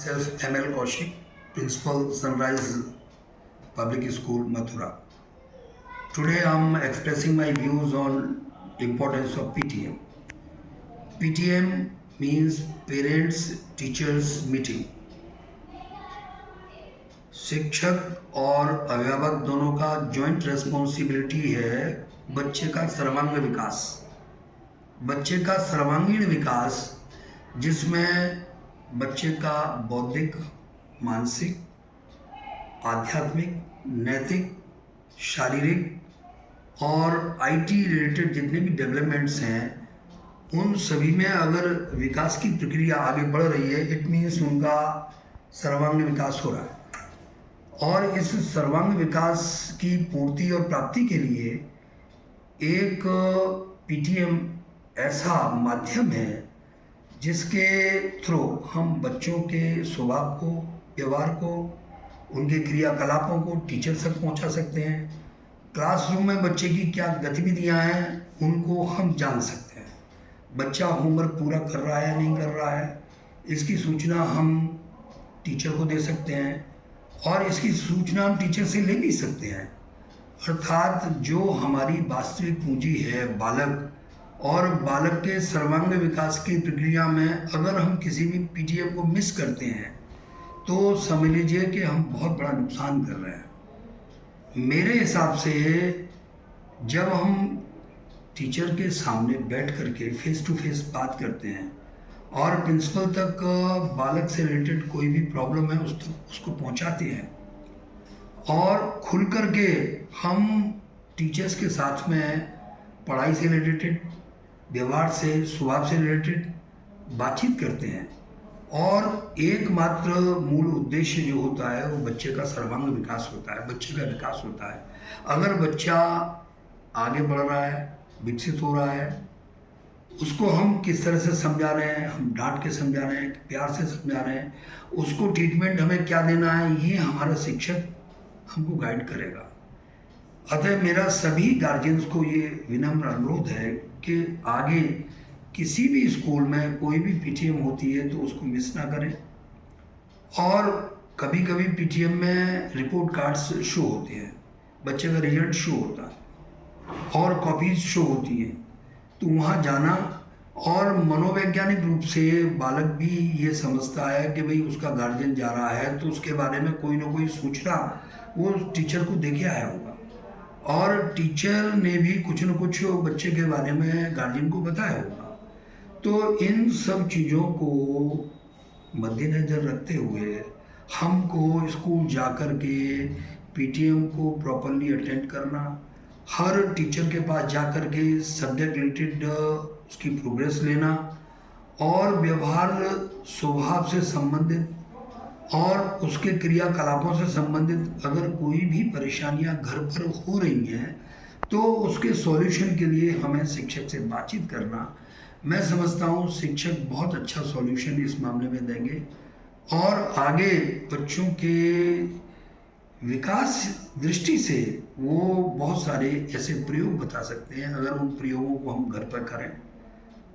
Myself ML Kaushik, Principal Sunrise Public School, Mathura. Today I am expressing my views on importance of PTM. PTM means Parents Teachers Meeting. शिक्षक और अभिभावक दोनों का joint responsibility है बच्चे का सर्वांग विकास। बच्चे का सर्वांगीण विकास जिसमें बच्चे का बौद्धिक, मानसिक, आध्यात्मिक, नैतिक, शारीरिक और आईटी रिलेटेड जितने भी डेवलपमेंट्स हैं उन सभी में अगर विकास की प्रक्रिया आगे बढ़ रही है, इट मीन्स उनका सर्वांगीण विकास हो रहा है। और इस सर्वांग विकास की पूर्ति और प्राप्ति के लिए एक पीटीएम ऐसा माध्यम है जिसके थ्रू हम बच्चों के स्वभाव को, व्यवहार को, उनके क्रियाकलापों को टीचर तक पहुंचा सकते हैं। क्लासरूम में बच्चे की क्या गतिविधियां हैं उनको हम जान सकते हैं। बच्चा होमवर्क पूरा कर रहा है या नहीं कर रहा है, इसकी सूचना हम टीचर को दे सकते हैं और इसकी सूचना हम टीचर से ले भी सकते हैं। अर्थात जो हमारी वास्तविक पूंजी है बालक, और बालक के सर्वांग विकास की प्रक्रिया में अगर हम किसी भी पीटीएम को मिस करते हैं तो समझ लीजिए कि हम बहुत बड़ा नुकसान कर रहे हैं। मेरे हिसाब से जब हम टीचर के सामने बैठ करके फेस टू फेस बात करते हैं और प्रिंसिपल तक बालक से रिलेटेड कोई भी प्रॉब्लम है उसको पहुंचाते हैं और खुल करके हम टीचर्स के साथ में पढ़ाई से रिलेटेड, व्यवहार से, स्वभाव से रिलेटेड बातचीत करते हैं और एकमात्र मूल उद्देश्य जो होता है वो बच्चे का सर्वांग विकास होता है, बच्चे का विकास होता है। अगर बच्चा आगे बढ़ रहा है, विकसित हो रहा है, उसको हम किस तरह से समझा रहे हैं, हम डांट के समझा रहे हैं, प्यार से समझा रहे हैं, उसको ट्रीटमेंट हमें क्या देना है, ये हमारा शिक्षक हमको गाइड करेगा। अतः मेरा सभी गार्जियंस को ये विनम्र अनुरोध है कि आगे किसी भी स्कूल में कोई भी पीटीएम होती है तो उसको मिस ना करें। और कभी कभी पीटीएम में रिपोर्ट कार्ड्स शो होते हैं, बच्चे का रिजल्ट शो होता है और कॉपीज शो होती हैं, तो वहाँ जाना और मनोवैज्ञानिक रूप से बालक भी ये समझता है कि भाई उसका गार्जियन जा रहा है तो उसके बारे में कोई ना कोई सूचना वो टीचर को देके आया होगा और टीचर ने भी कुछ न कुछ बच्चे के बारे में गार्जियन को बताया होगा। तो इन सब चीज़ों को मद्देनज़र रखते हुए हमको स्कूल जा कर के पीटीएम को प्रॉपरली अटेंड करना, हर टीचर के पास जा कर के सब्जेक्ट रिलेटेड उसकी प्रोग्रेस लेना और व्यवहार, स्वभाव से संबंधित और उसके क्रियाकलापों से संबंधित अगर कोई भी परेशानियां घर पर हो रही हैं तो उसके सॉल्यूशन के लिए हमें शिक्षक से बातचीत करना, मैं समझता हूँ शिक्षक बहुत अच्छा सॉल्यूशन इस मामले में देंगे और आगे बच्चों के विकास दृष्टि से वो बहुत सारे ऐसे प्रयोग बता सकते हैं अगर उन प्रयोगों को हम घर पर करें।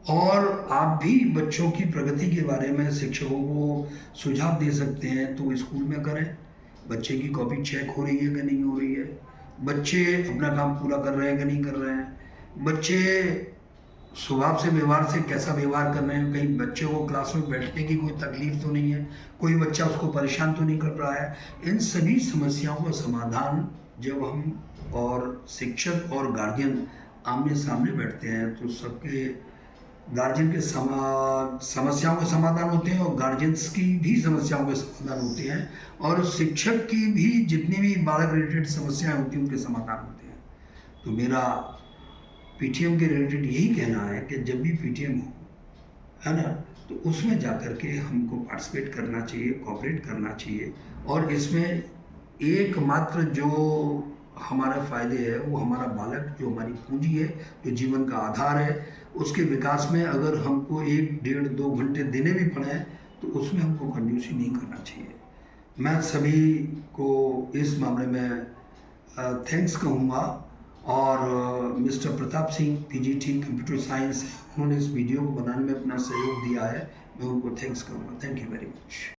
और आप भी बच्चों की प्रगति के बारे में शिक्षकों को सुझाव दे सकते हैं तो स्कूल में करें। बच्चे की कॉपी चेक हो रही है कि नहीं हो रही है, बच्चे अपना काम पूरा कर रहे हैं कि नहीं कर रहे हैं, बच्चे स्वभाव से, व्यवहार से कैसा व्यवहार कर रहे हैं, कहीं बच्चे को क्लास में बैठने की कोई तकलीफ तो नहीं है, कोई बच्चा उसको परेशान तो नहीं कर रहा है। इन सभी समस्याओं का समाधान जब हम और शिक्षक और गार्जियन आमने सामने बैठते हैं तो सबके गार्जियन के समस्याओं के समाधान होते हैं और गार्जियंस की भी समस्याओं के समाधान होते हैं और शिक्षक की भी जितनी भी बालक रिलेटेड समस्याएं होती हैं उनके समाधान होते हैं। तो मेरा पीटीएम के रिलेटेड यही कहना है कि जब भी पीटीएम हो, है ना, तो उसमें जाकर के हमको पार्टिसिपेट करना चाहिए, कोऑपरेट करना चाहिए और इसमें एकमात्र जो हमारा फ़ायदे है वो हमारा बालक, जो हमारी पूंजी है, जो जीवन का आधार है, उसके विकास में अगर हमको 1, 1.5, 2 घंटे देने भी पड़े तो उसमें हमको कंजूसी नहीं करना चाहिए। मैं सभी को इस मामले में थैंक्स कहूँगा और mister Pratap Singh PGT computer science, उन्होंने इस वीडियो को बनाने में अपना सहयोग दिया है, मैं उनको थैंक्स करूँगा। Thank you very much.